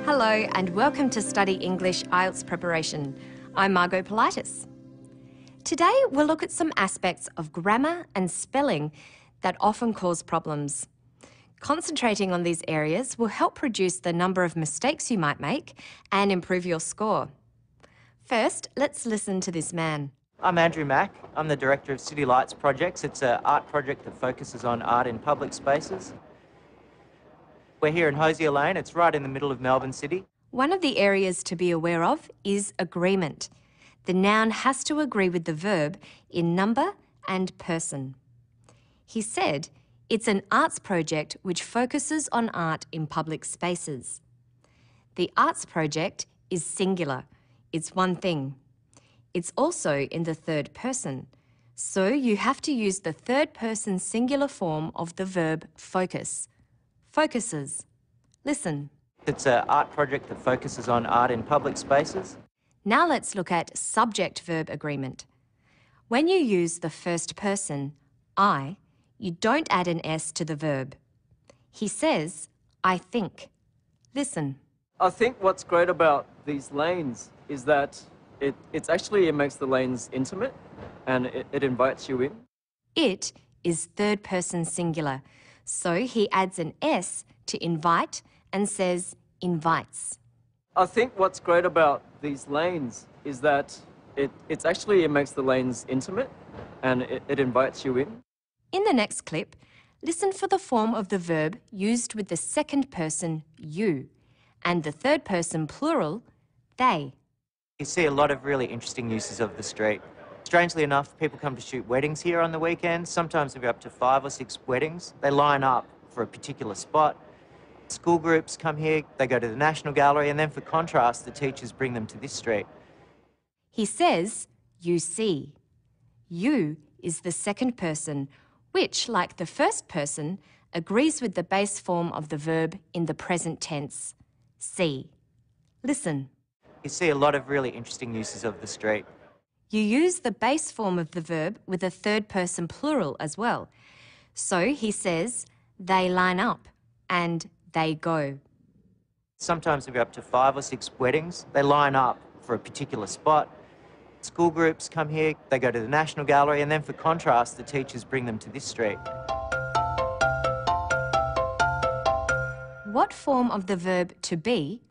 Hello and welcome to Study English IELTS Preparation. I'm Margot Politis. Today we'll look at some aspects of grammar and spelling that often cause problems. Concentrating on these areas will help reduce the number of mistakes you might make and improve your score. First, let's listen to this man. I'm Andrew Mack. I'm the director of City Lights Projects. It's an art project that focuses on art in public spaces. We're here in Hosier Lane. It's right in the middle of Melbourne City. One of the areas to be aware of is agreement. The noun has to agree with the verb in number and person. He said, it's an arts project which focuses on art in public spaces. The arts project is singular. It's one thing. It's also in the third person. So you have to use the third person singular form of the verb focus. Focuses. Listen. It's an art project that focuses on art in public spaces. Now let's look at subject-verb agreement. When you use the first person, I, you don't add an S to the verb. He says, I think. Listen. I think what's great about these lanes is that it makes the lanes intimate and it invites you in. It is third person singular, so he adds an S to invite and says invites. I think what's great about these lanes is that it makes the lanes intimate and it invites you in. In the next clip, listen for the form of the verb used with the second person you and the third person plural they. You see a lot of really interesting uses of the street. Strangely enough, people come to shoot weddings here on the weekends. Sometimes there'll be up to 5 or 6 weddings. They line up for a particular spot. School groups come here, they go to the National Gallery, and then for contrast, the teachers bring them to this street. He says, you see. You is the second person, which, like the first person, agrees with the base form of the verb in the present tense, see. Listen. You see a lot of really interesting uses of the street. You use the base form of the verb with a third person plural as well. So he says, they line up and they go. Sometimes there'll be up to 5 or 6 weddings. They line up for a particular spot. School groups come here, they go to the National Gallery, and then for contrast, the teachers bring them to this street. What form of the verb to be,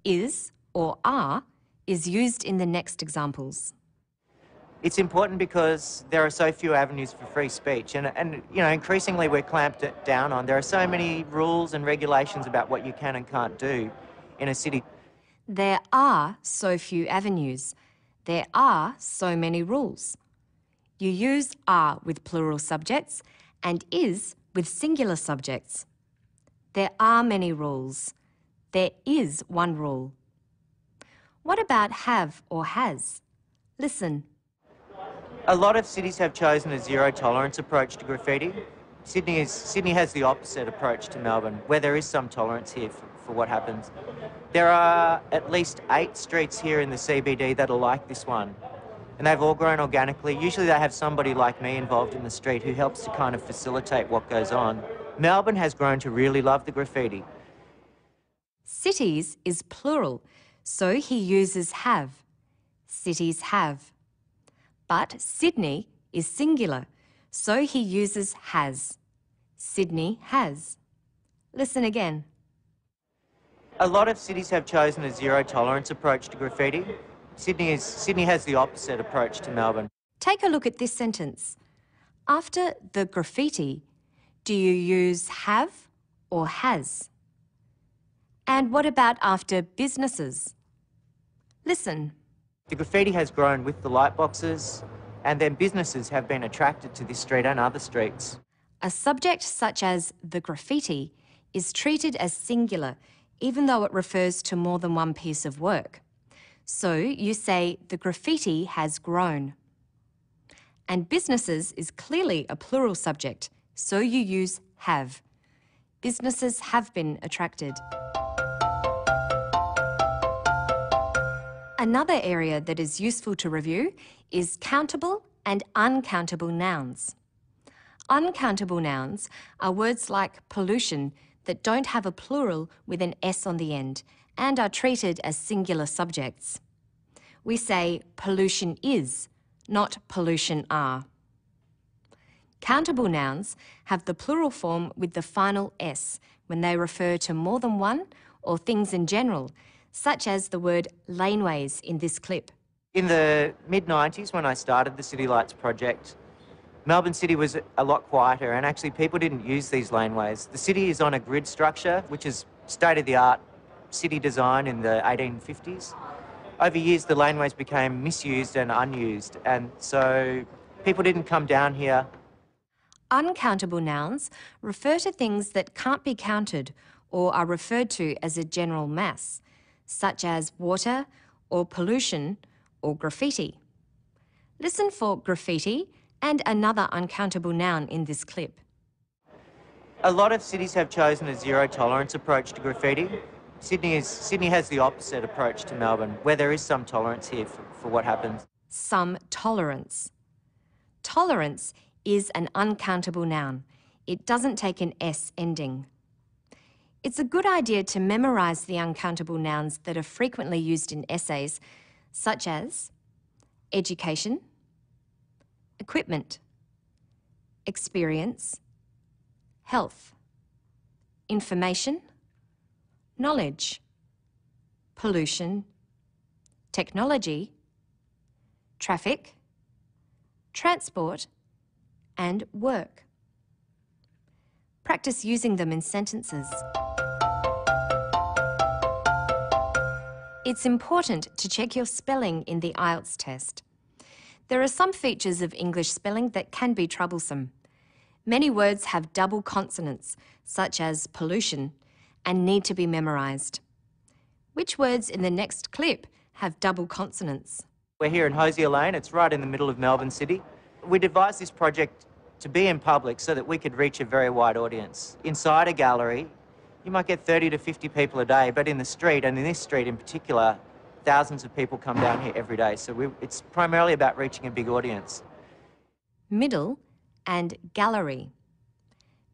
is or are, is used in the next examples? It's important because there are so few avenues for free speech and you know, increasingly we're clamped down on. There are so many rules and regulations about what you can and can't do in a city. There are so few avenues. There are so many rules. You use are with plural subjects and is with singular subjects. There are many rules. There is one rule. What about have or has? Listen. A lot of cities have chosen a zero-tolerance approach to graffiti. Sydney has the opposite approach to Melbourne, where there is some tolerance here for what happens. There are at least 8 streets here in the CBD that are like this one, and they've all grown organically. Usually they have somebody like me involved in the street who helps to kind of facilitate what goes on. Melbourne has grown to really love the graffiti. Cities is plural, so he uses have. Cities have. But Sydney is singular, so he uses has. Sydney has. Listen again. A lot of cities have chosen a zero-tolerance approach to graffiti. Sydney has the opposite approach to Melbourne. Take a look at this sentence. After the graffiti, do you use have or has? And what about after businesses? Listen. The graffiti has grown with the light boxes, and then businesses have been attracted to this street and other streets. A subject such as the graffiti is treated as singular, even though it refers to more than one piece of work. So you say the graffiti has grown. And businesses is clearly a plural subject, so you use have. Businesses have been attracted. Another area that is useful to review is countable and uncountable nouns. Uncountable nouns are words like pollution that don't have a plural with an S on the end and are treated as singular subjects. We say pollution is, not pollution are. Countable nouns have the plural form with the final S when they refer to more than one or things in general, such as the word laneways in this clip. In the mid-90s, when I started the City Lights project, Melbourne City was a lot quieter and actually people didn't use these laneways. The city is on a grid structure, which is state-of-the-art city design in the 1850s. Over years, the laneways became misused and unused, and so people didn't come down here. Uncountable nouns refer to things that can't be counted or are referred to as a general mass, such as water or pollution or graffiti. Listen for graffiti and another uncountable noun in this clip. A lot of cities have chosen a zero-tolerance approach to graffiti. Sydney has the opposite approach to Melbourne, where there is some tolerance here for what happens. Some tolerance. Tolerance is an uncountable noun. It doesn't take an S ending. It's a good idea to memorise the uncountable nouns that are frequently used in essays, such as education, equipment, experience, health, information, knowledge, pollution, technology, traffic, transport, and work. Practice using them in sentences. It's important to check your spelling in the IELTS test. There are some features of English spelling that can be troublesome. Many words have double consonants, such as pollution, and need to be memorised. Which words in the next clip have double consonants? We're here in Hosier Lane. It's right in the middle of Melbourne City. We devised this project to be in public so that we could reach a very wide audience. Inside a gallery, you might get 30 to 50 people a day, but in the street, and in this street in particular, thousands of people come down here every day. So it's primarily about reaching a big audience. Middle and gallery.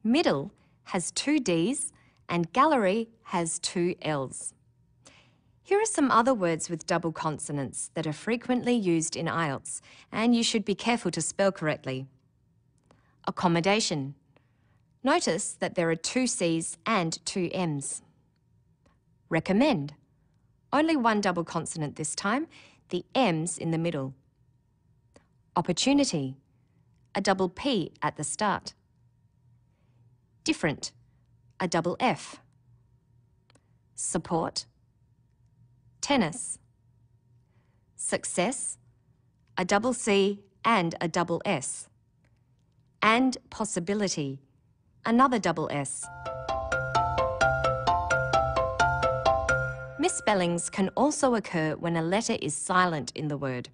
Middle has 2 Ds and gallery has 2 Ls. Here are some other words with double consonants that are frequently used in IELTS, and you should be careful to spell correctly. Accommodation. Notice that there are 2 Cs and 2 Ms. Recommend. Only one double consonant this time, the M's in the middle. Opportunity. A double P at the start. Different. A double F. Support. Tennis. Success. A double C and a double S. And possibility. Another double S. Misspellings can also occur when a letter is silent in the word.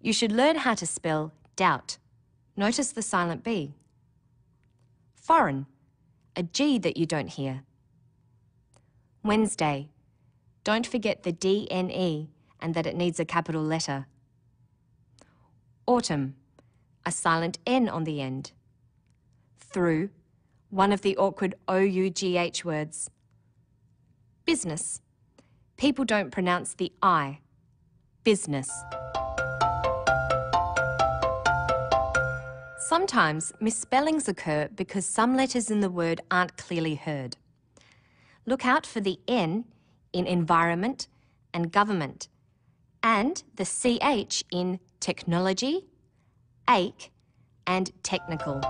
You should learn how to spell doubt. Notice the silent B. Foreign, a G that you don't hear. Wednesday, don't forget the DNE and that it needs a capital letter. Autumn, a silent N on the end. Through, one of the awkward OUGH words. Business, people don't pronounce the I. Business. Sometimes misspellings occur because some letters in the word aren't clearly heard. Look out for the N in environment and government, and the CH in technology, ache, and technical.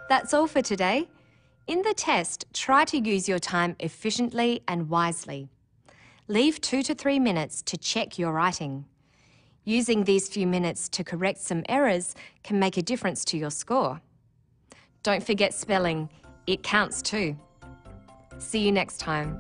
That's all for today. In the test, try to use your time efficiently and wisely. Leave 2 to 3 minutes to check your writing. Using these few minutes to correct some errors can make a difference to your score. Don't forget spelling, it counts too. See you next time.